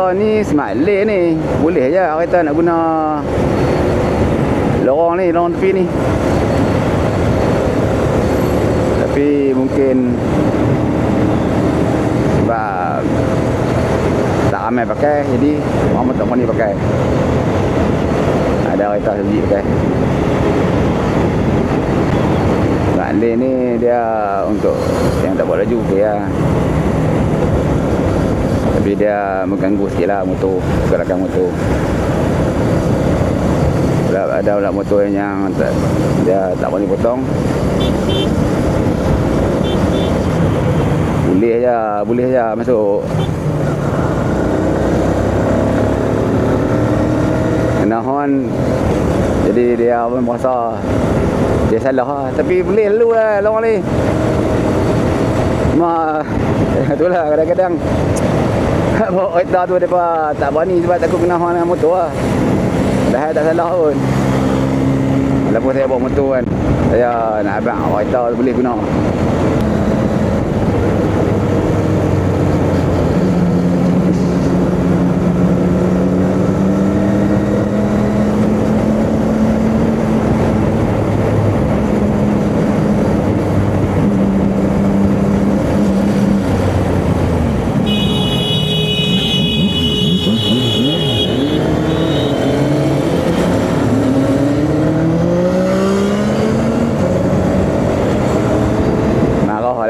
kereta ni smart lane ni. Boleh je kereta nak guna lorong ni, lorong tepi ni. Tapi mungkin sebab tak ramai pakai, jadi orang tak berani pakai. Ada kereta sendiri pakai. Smart lane ni dia untuk yang tak buat laju ya. Tapi dia mengganggu sikit lah motor, gerakan motor. Ada pula motor yang dia tak boleh potong. Boleh je masuk. Kena horn. Jadi dia merasa dia salah lah. Tapi boleh lalu lah lorong ni. Cuma itulah kadang-kadang bawa kereta tu mereka tak berani sebab takut kena horn dengan motor lah. Dah tak salah pun. Walaupun saya bawa motor kan, saya nak abang kereta boleh guna.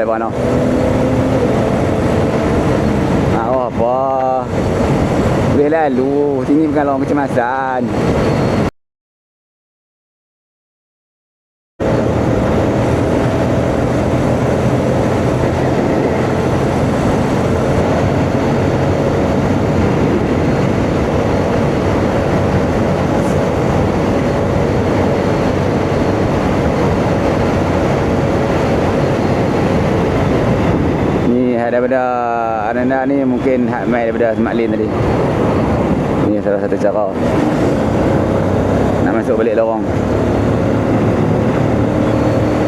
Mana? Apa? Boleh lalu. Sini bukan lorong kecemasan. Daripada anda ni mungkin hak mai daripada smart lane tadi. Ni salah satu cara nak masuk balik lorong.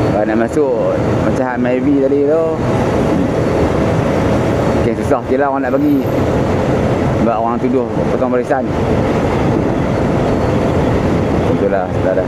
Kalau nak masuk macam hak mai V tadi tu, mungkin susah sikit lah orang nak bagi. Sebab orang tuduh potong barisan. Itulah saudara.